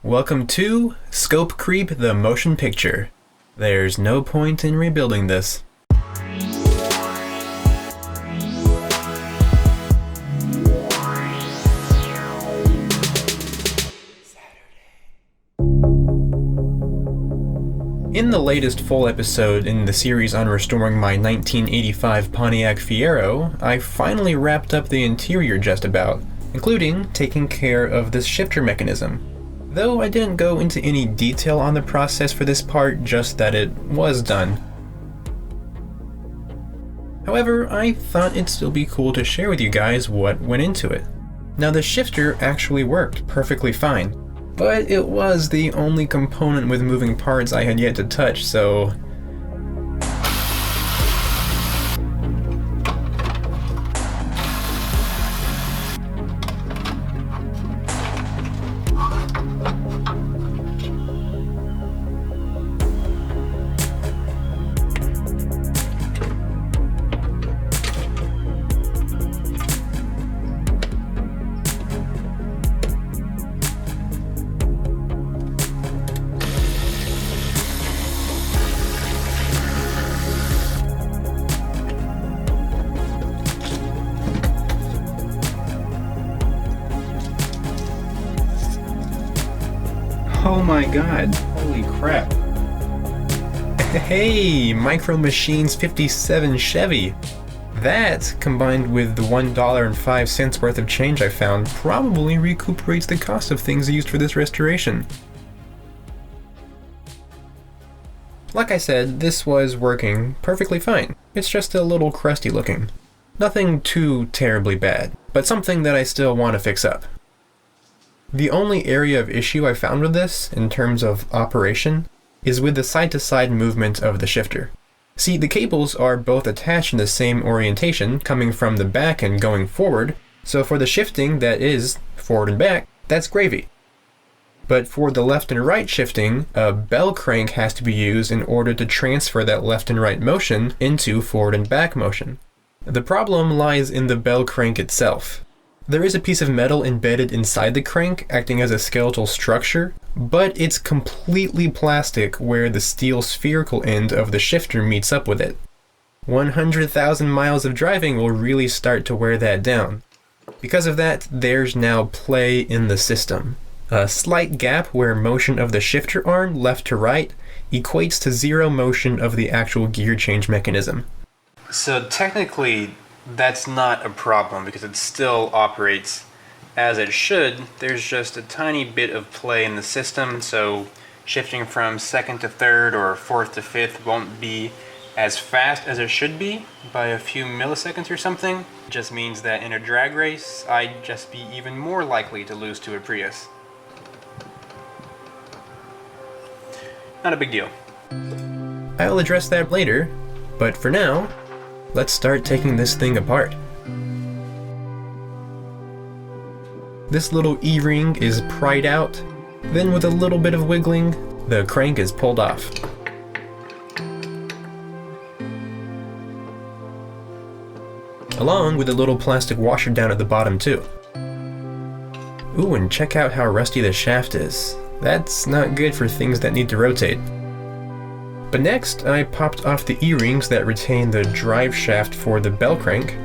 Welcome to Scope Creep the Motion Picture. There's no point in rebuilding this. In the latest full episode in the series on restoring my 1985 Pontiac Fiero, I finally wrapped up the interior just about, including taking care of this shifter mechanism. Though I didn't go into any detail on the process for this part, just that it was done. However, I thought it'd still be cool to share with you guys what went into it. Now, the shifter actually worked perfectly fine, but it was the only component with moving parts I had yet to touch, so... Oh my god, holy crap. Hey, Micro Machines 57 Chevy. That, combined with the $1.05 worth of change I found, probably recuperates the cost of things used for this restoration. Like I said, this was working perfectly fine. It's just a little crusty looking. Nothing too terribly bad, but something that I still want to fix up. The only area of issue I found with this, in terms of operation, is with the side-to-side movement of the shifter. See, the cables are both attached in the same orientation, coming from the back and going forward, so for the shifting that is forward and back, that's gravy. But for the left and right shifting, a bell crank has to be used in order to transfer that left and right motion into forward and back motion. The problem lies in the bell crank itself. There is a piece of metal embedded inside the crank, acting as a skeletal structure, but it's completely plastic where the steel spherical end of the shifter meets up with it. 100,000 miles of driving will really start to wear that down. Because of that, there's now play in the system. A slight gap where motion of the shifter arm left to right equates to zero motion of the actual gear change mechanism. So technically, that's not a problem because it still operates as it should. There's just a tiny bit of play in the system, so shifting from second to third or fourth to fifth won't be as fast as it should be by a few milliseconds or something. It just means that in a drag race, I'd just be even more likely to lose to a Prius. Not a big deal. I'll address that later, but for now, let's start taking this thing apart. This little E-ring is pried out, then with a little bit of wiggling, the crank is pulled off. Along with a little plastic washer down at the bottom too. Ooh, and check out how rusty the shaft is. That's not good for things that need to rotate. But next, I popped off the E-rings that retain the drive shaft for the bell crank.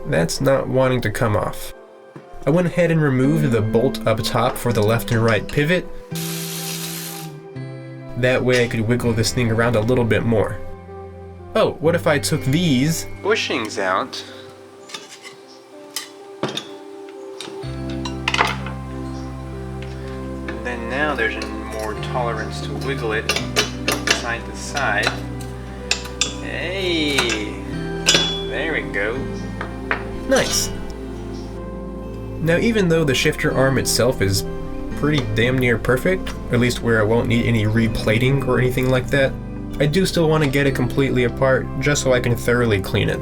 That's not wanting to come off. I went ahead and removed the bolt up top for the left and right pivot. That way I could wiggle this thing around a little bit more. Oh, what if I took these bushings out? And then now there's more tolerance to wiggle it side to side. Hey, there we go. Nice. Now, even though the shifter arm itself is pretty damn near perfect, at least where I won't need any replating or anything like that, I do still want to get it completely apart just so I can thoroughly clean it.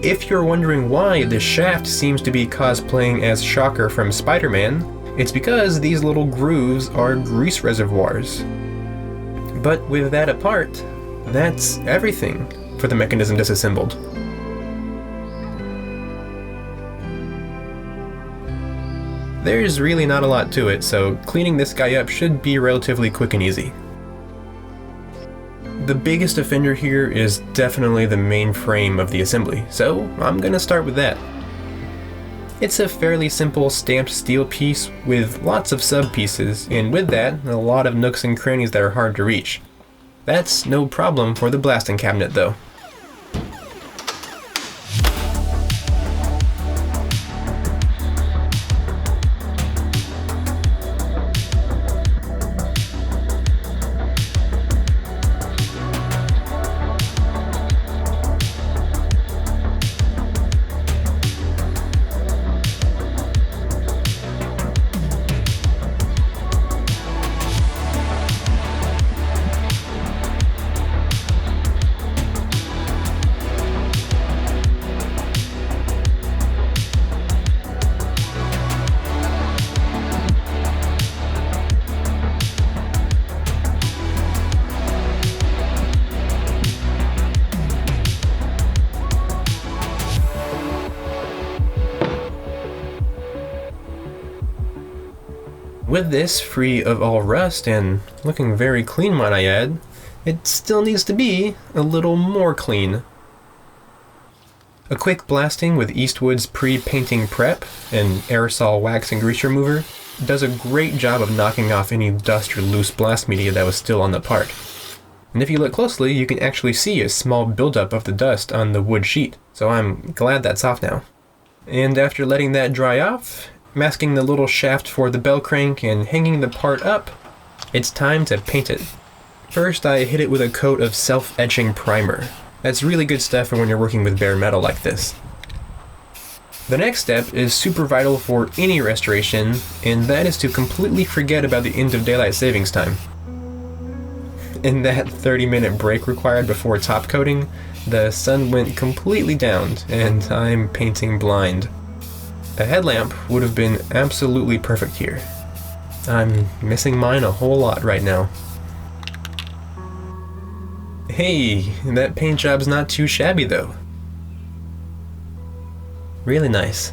If you're wondering why the shaft seems to be cosplaying as Shocker from Spider-Man, it's because these little grooves are grease reservoirs. But with that apart, that's everything for the mechanism disassembled. There's really not a lot to it, so cleaning this guy up should be relatively quick and easy. The biggest offender here is definitely the main frame of the assembly, so I'm gonna start with that. It's a fairly simple stamped steel piece with lots of sub-pieces, and with that, a lot of nooks and crannies that are hard to reach. That's no problem for the blasting cabinet though. With this free of all rust and looking very clean, might I add, it still needs to be a little more clean. A quick blasting with Eastwood's pre-painting prep, an aerosol wax and grease remover, does a great job of knocking off any dust or loose blast media that was still on the part. And if you look closely, you can actually see a small buildup of the dust on the wood sheet, so I'm glad that's off now. And after letting that dry off, masking the little shaft for the bell crank and hanging the part up, it's time to paint it. First, I hit it with a coat of self-etching primer. That's really good stuff for when you're working with bare metal like this. The next step is super vital for any restoration, and that is to completely forget about the end of daylight savings time. In that 30-minute break required before top coating, the sun went completely down, and I'm painting blind. A headlamp would have been absolutely perfect here. I'm missing mine a whole lot right now. Hey, that paint job's not too shabby though. Really nice.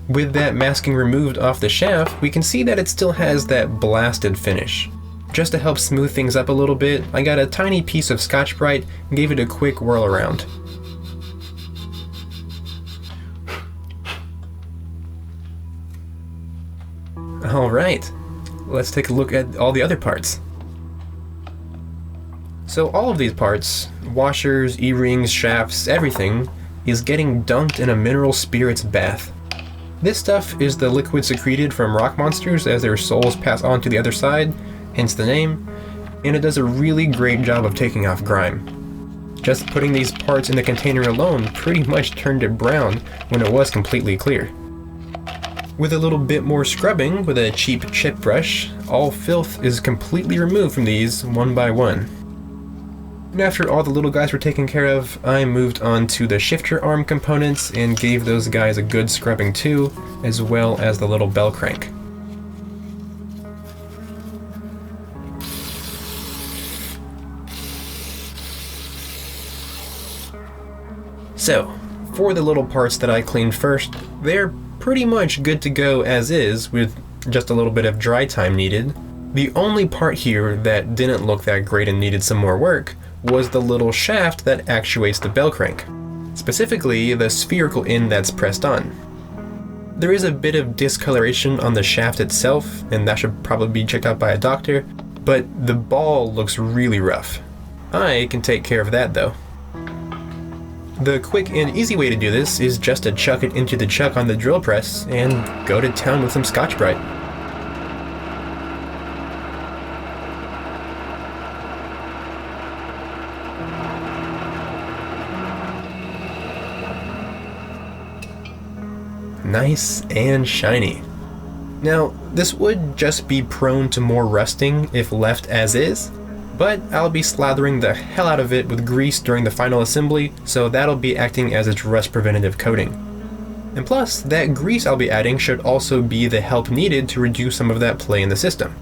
With that masking removed off the shaft, we can see that it still has that blasted finish. Just to help smooth things up a little bit, I got a tiny piece of Scotch-Brite and gave it a quick whirl around. Alright, let's take a look at all the other parts. So all of these parts, washers, E-rings, shafts, everything, is getting dunked in a mineral spirits bath. This stuff is the liquid secreted from rock monsters as their souls pass on to the other side, hence the name, and it does a really great job of taking off grime. Just putting these parts in the container alone pretty much turned it brown when it was completely clear. With a little bit more scrubbing with a cheap chip brush, all filth is completely removed from these one by one. And after all the little guys were taken care of, I moved on to the shifter arm components and gave those guys a good scrubbing too, as well as the little bell crank. So, for the little parts that I cleaned first, they're pretty much good to go as is, with just a little bit of dry time needed. The only part here that didn't look that great and needed some more work was the little shaft that actuates the bell crank, specifically the spherical end that's pressed on. There is a bit of discoloration on the shaft itself, and that should probably be checked out by a doctor, but the ball looks really rough. I can take care of that though. The quick and easy way to do this is just to chuck it into the chuck on the drill press and go to town with some Scotch-Brite. Nice and shiny. Now, this would just be prone to more rusting if left as is, but I'll be slathering the hell out of it with grease during the final assembly, so that'll be acting as its rust preventative coating. And plus, that grease I'll be adding should also be the help needed to reduce some of that play in the system.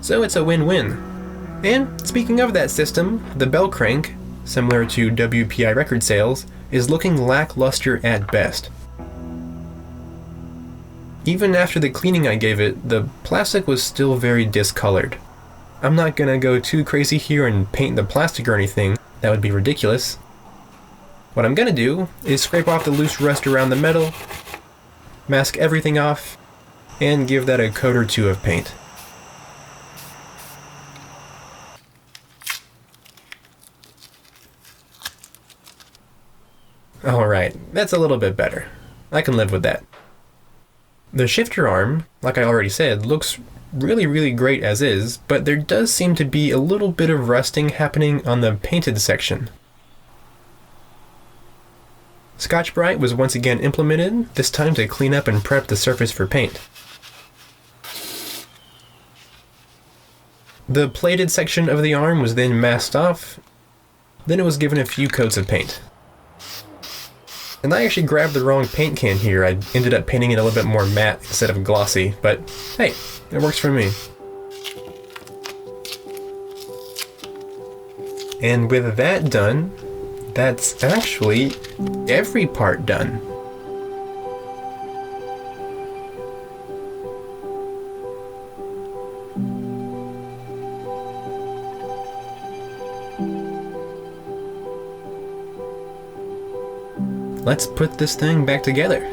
So it's a win-win. And speaking of that system, the bell crank, similar to WPI record sales, is looking lackluster at best. Even after the cleaning I gave it, the plastic was still very discolored. I'm not gonna go too crazy here and paint the plastic or anything, that would be ridiculous. What I'm gonna do is scrape off the loose rust around the metal, mask everything off, and give that a coat or two of paint. Alright, that's a little bit better. I can live with that. The shifter arm, like I already said, looks really great as is, but there does seem to be a little bit of rusting happening on the painted section. Scotch-Brite was once again implemented, this time to clean up and prep the surface for paint. The plated section of the arm was then masked off, then it was given a few coats of paint. And I actually grabbed the wrong paint can here. I ended up painting it a little bit more matte instead of glossy, but hey, it works for me. And with that done, that's actually every part done. Let's put this thing back together.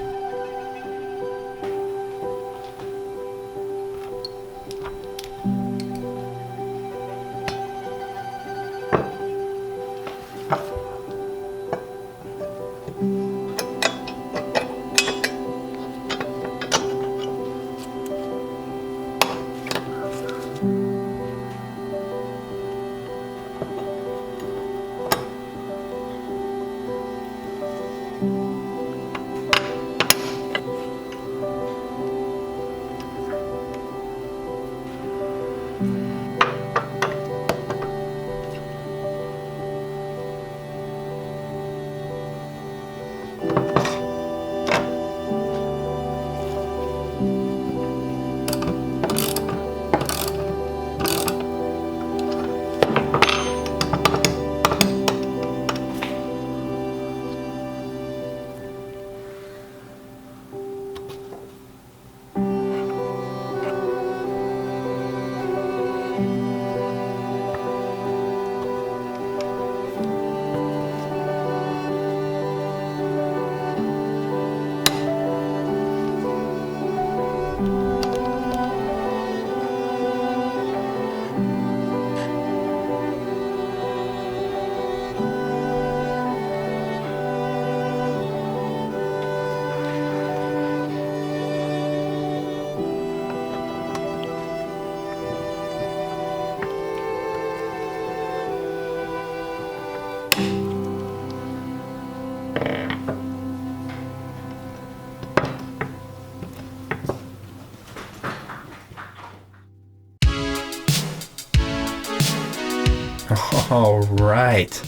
Alright,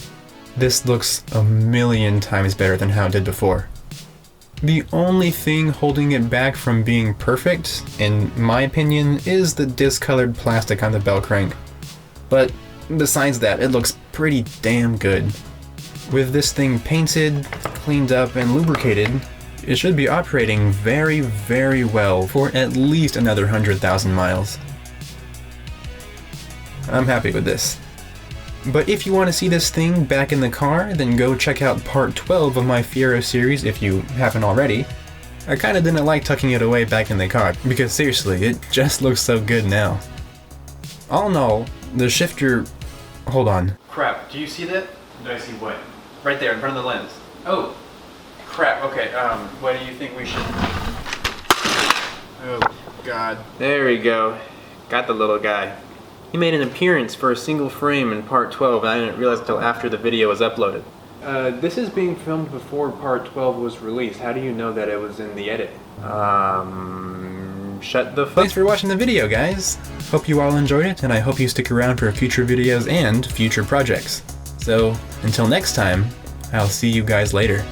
this looks a million times better than how it did before. The only thing holding it back from being perfect, in my opinion, is the discolored plastic on the bell crank. But besides that, it looks pretty damn good. With this thing painted, cleaned up, and lubricated, it should be operating very well for at least another 100,000 miles. I'm happy with this. But if you want to see this thing back in the car, then go check out part 12 of my Fiero series if you haven't already. I kinda didn't like tucking it away back in the car, because seriously, it just looks so good now. All in all, the shifter... Hold on. Crap, do you see that? Do I see what? Right there, in front of the lens. Oh! Crap, okay, what do you think we should... Oh, God. There we go. Got the little guy. He made an appearance for a single frame in part 12, and I didn't realize until after the video was uploaded. This is being filmed before part 12 was released. How do you know that it was in the edit? Shut the fuck. Thanks for watching the video, guys. Hope you all enjoyed it, and I hope you stick around for future videos and future projects. So, until next time, I'll see you guys later.